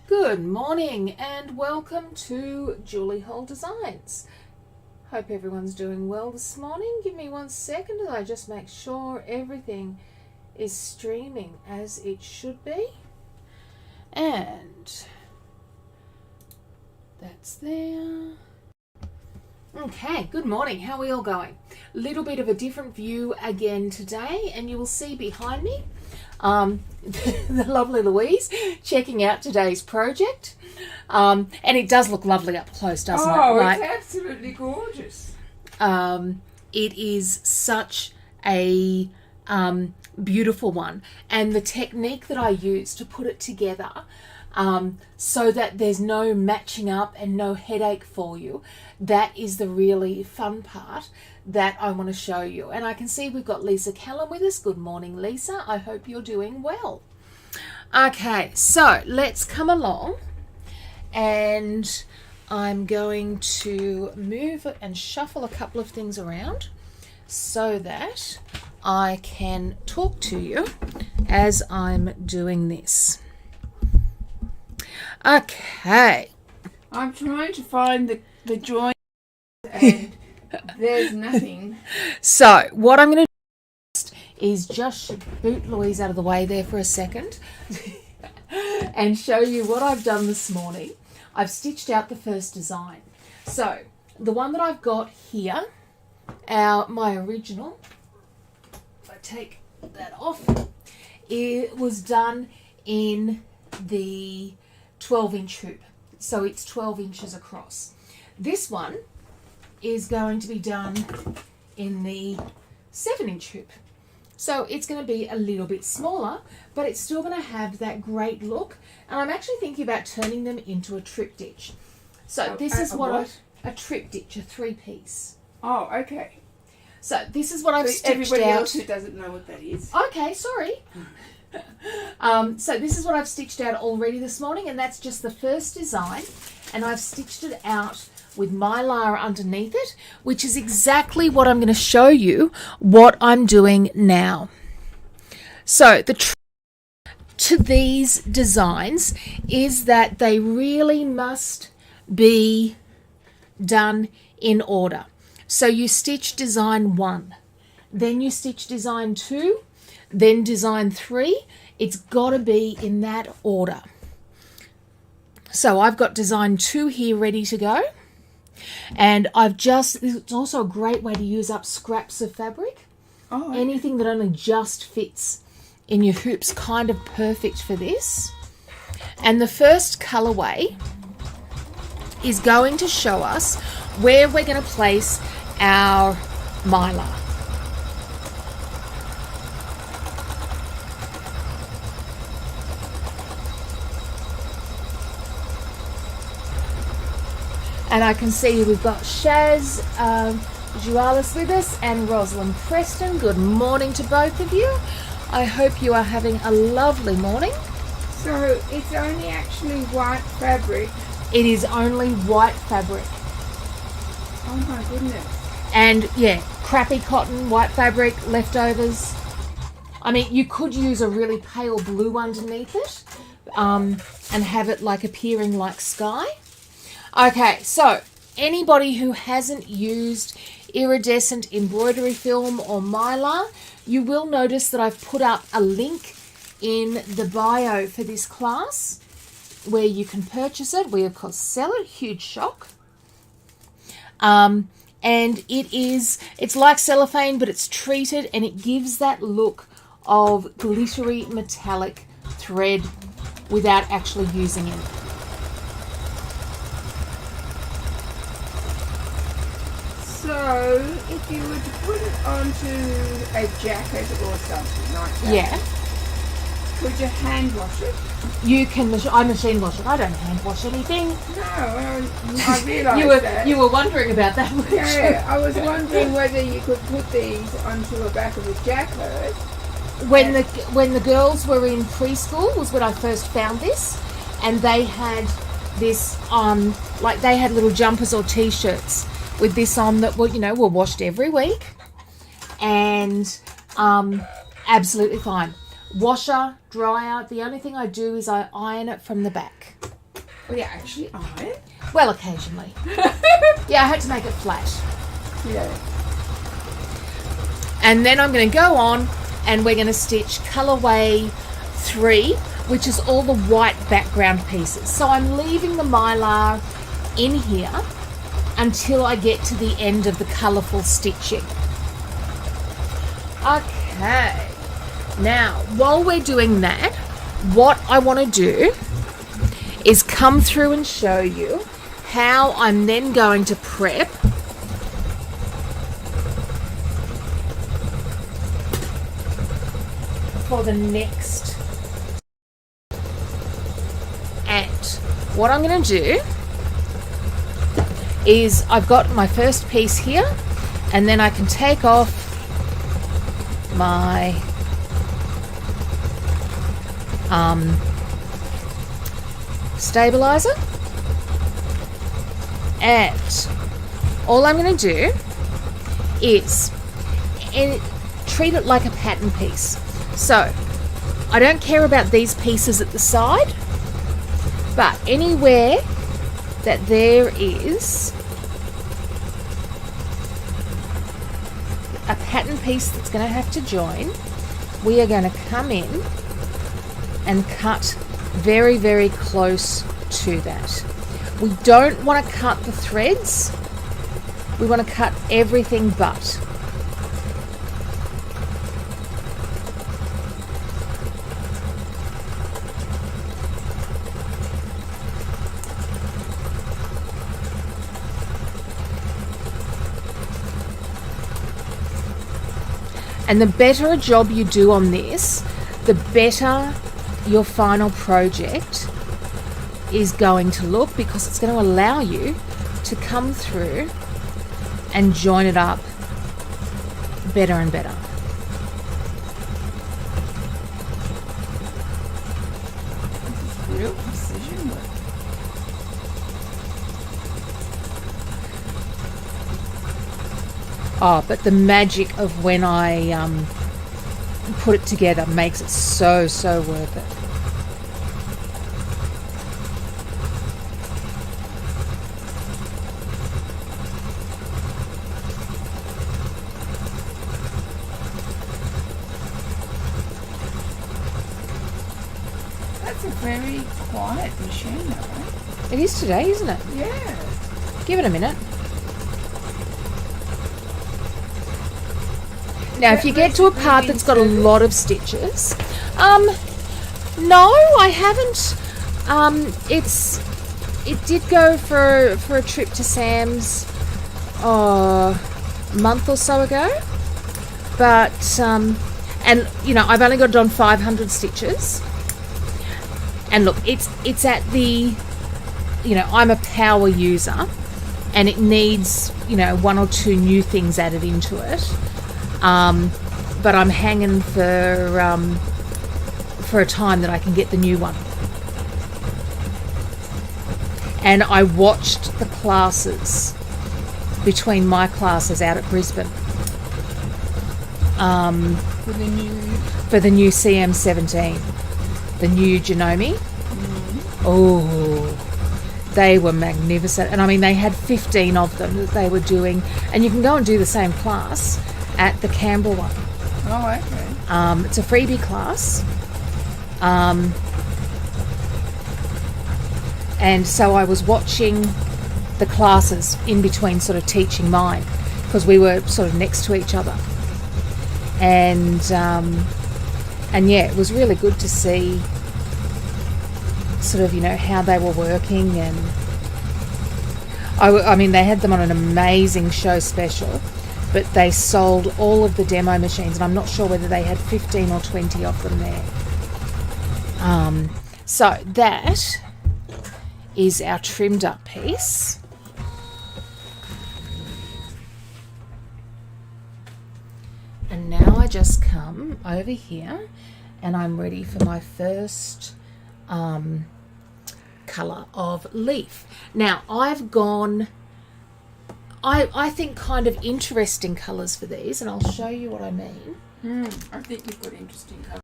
Good morning and welcome to Julie Hull Designs. Hope everyone's doing well this morning. Give me 1 second as I just make sure everything is streaming as it should be. And that's there. Okay, good morning. How are we all going? Little bit of a different view again today, and you will see behind me the lovely Louise checking out today's project. And it does look lovely up close, doesn't it? Oh, it's absolutely gorgeous. It is such a beautiful one. And the technique that I use to put it together so that there's no matching up and no headache for you, that is the really fun part that I want to show you. And I can see we've got Lisa Callum with us. Good morning, Lisa. I hope you're doing well. Okay, so let's come along, and I'm going to move and shuffle a couple of things around so that I can talk to you as I'm doing this. Okay. I'm trying to find the joint and there's nothing. So what I'm going to do is just boot Louise out of the way there for a second and show you what I've done this morning. I've stitched out the first design. So the one that I've got here, my original, if I take that off, it was done in the 12-inch hoop. So it's 12 inches across. This one is going to be done in the 7-inch hoop. So it's going to be a little bit smaller, but it's still going to have that great look. And I'm actually thinking about turning them into a triptych. So this is a triptych, a 3-piece. Oh, okay. So this is what I've stitched everybody out. else who doesn't know what that is. Okay, sorry. So this is what I've stitched out already this morning, and that's just the first design, and I've stitched it out with mylar underneath it, which is exactly what I'm going to show you what I'm doing now. So the trick to these designs is that they really must be done in order. So you stitch design 1, then you stitch design 2, then design 3. It's got to be in that order. So I've got design 2 here ready to go. And it's also a great way to use up scraps of fabric. Oh, okay. Anything that only just fits in your hoops, kind of perfect for this. And the first colorway is going to show us where we're going to place our mylar. And I can see we've got Shaz Jualis with us and Rosalind Preston. Good morning to both of you. I hope you are having a lovely morning. So it's only actually white fabric. It is only white fabric. Oh my goodness. And yeah, crappy cotton, white fabric, leftovers. I mean, you could use a really pale blue underneath it and have it like appearing like sky. Okay, so anybody who hasn't used iridescent embroidery film or mylar, you will notice that I've put up a link in the bio for this class where you can purchase it. We, of course, sell it. Huge shock. And it's like cellophane, but it's treated, and it gives that look of glittery metallic thread without actually using it. So if you were to put it onto a jacket or something like that, Yeah. could you hand wash it? You can. I machine wash it. I don't hand wash anything. No, I realised that. You were wondering about that, weren't you? Yeah, I was wondering whether you could put these onto the back of a jacket. When the girls were in preschool was when I first found this, and they had this like they had little jumpers or t-shirts with this on that were washed every week, and absolutely fine. Washer, dryer. The only thing I do is I iron it from the back. Well, yeah, actually, Well, occasionally. Yeah, I had to make it flat. Yeah. And then I'm going to go on and we're going to stitch colorway 3, which is all the white background pieces. So I'm leaving the mylar in here until I get to the end of the colourful stitching. Okay. Now, while we're doing that, what I want to do is come through and show you how I'm then going to prep for the next. And what I'm going to do is I've got my first piece here, and then I can take off my stabilizer, and all I'm going to do is treat it like a pattern piece. So I don't care about these pieces at the side, but anywhere that there is a pattern piece that's going to have to join, we are going to come in and cut very, very close to that. We don't want to cut the threads. We want to cut everything but. And the better a job you do on this, the better your final project is going to look, because it's going to allow you to come through and join it up better and better. This is real precision work. Oh, but the magic of when I put it together makes it so worth it. That's a very quiet machine, though, right? It is today, isn't it? Yeah. Give it a minute. Now, if you get to a part that's got a lot of stitches, no, I haven't. It did go for a trip to Sam's a month or so ago, but and you know, I've only got it on 500 stitches. And look, it's at the, you know, I'm a power user, and it needs, you know, 1 or 2 new things added into it. But I'm hanging for a time that I can get the new one. And I watched the classes between my classes out at Brisbane for the new CM17, the new Genome. Oh, they were magnificent. And I mean, they had 15 of them that they were doing, and you can go and do the same class at the Canberra one. Oh, okay. It's a freebie class. And so I was watching the classes in between sort of teaching mine, because we were sort of next to each other. And yeah, it was really good to see sort of, you know, how they were working. And I mean, they had them on an amazing show special, but they sold all of the demo machines, and I'm not sure whether they had 15 or 20 of them there. So that is our trimmed up piece. And now I just come over here and I'm ready for my first colour of leaf. Now I've gone, I think, kind of interesting colours for these, and I'll show you what I mean. I think you've got interesting colours.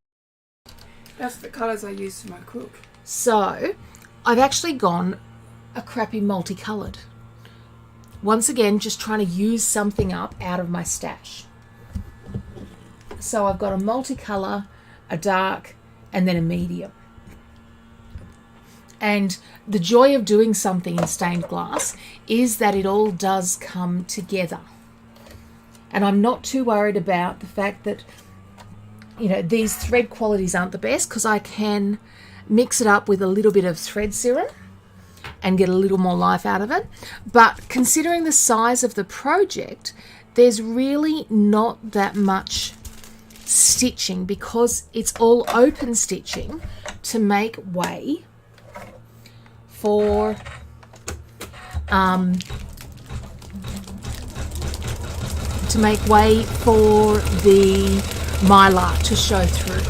That's the colours I use for my quilt. So I've actually gone a crappy multicoloured. Once again, just trying to use something up out of my stash. So I've got a multicolour, a dark, and then a medium. And the joy of doing something in stained glass is that it all does come together. And I'm not too worried about the fact that, you know, these thread qualities aren't the best, because I can mix it up with a little bit of thread serum and get a little more life out of it. But considering the size of the project, there's really not that much stitching, because it's all open stitching to make way for the mylar to show through.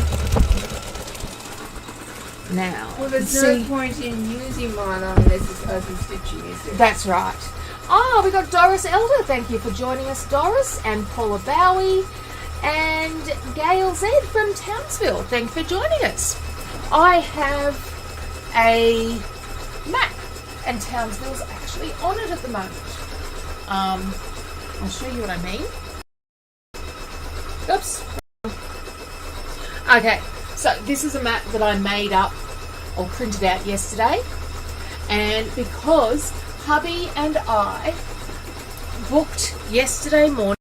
Now, well, there's no point in using mylar unless it's open stitching, is there? That's right. Oh, we got Doris Elder. Thank you for joining us, Doris, and Paula Bowie, and Gail Z from Townsville. Thank you for joining us. I have a map, and Townsville's actually on it at the moment. I'll show you what I mean. Oops. Okay, so this is a map that I made up or printed out yesterday, and because hubby and I booked yesterday morning,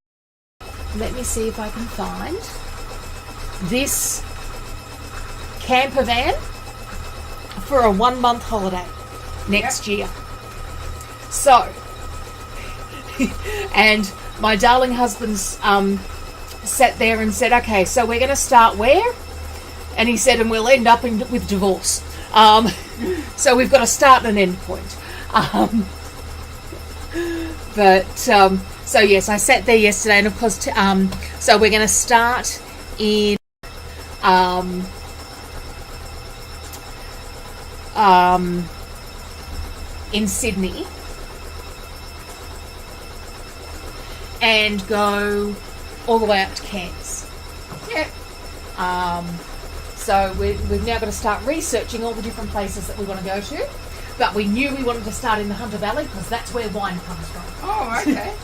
let me see if I can find this camper van for a 1 month holiday next year. So, and my darling husband's sat there and said, okay, so we're going to start where? And he said, and we'll end up with divorce. So we've got a start and an end point. So yes, I sat there yesterday, and of course, so we're going to start in Sydney and go all the way up to Cairns. Yeah. So we've now got to start researching all the different places that we want to go to. But we knew we wanted to start in the Hunter Valley because that's where wine comes from. Oh, okay.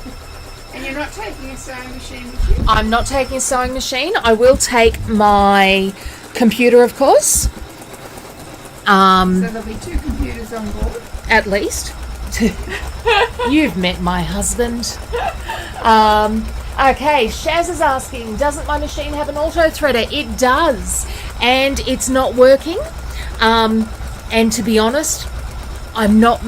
And you're not taking a sewing machine with you? I'm not taking a sewing machine. I will take my computer, of course. So there'll be 2 computers on board? At least. You've met my husband. Okay, Shaz is asking, doesn't my machine have an auto threader? It does, and it's not working. And to be honest, I'm not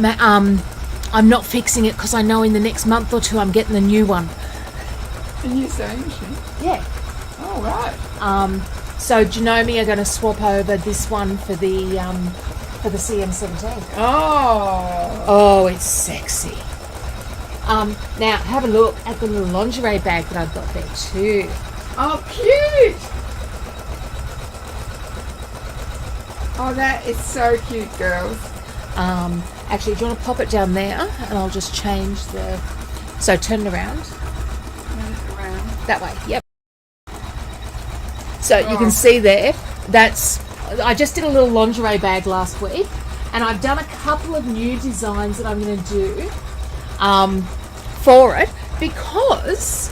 fixing it because I know in the next month or 2 I'm getting a new one. A new sewing machine? Yeah. Oh, right. So Janome are going to swap over this one for the CM17. Oh, it's sexy. Now have a look at the little lingerie bag that I've got there too. Oh, cute! Oh, that is so cute, girls. Actually, do you want to pop it down there, and I'll just change the. So turn it around. Turn it around. That way. Yep. So you can see there. I just did a little lingerie bag last week, and I've done a couple of new designs that I'm going to do for it because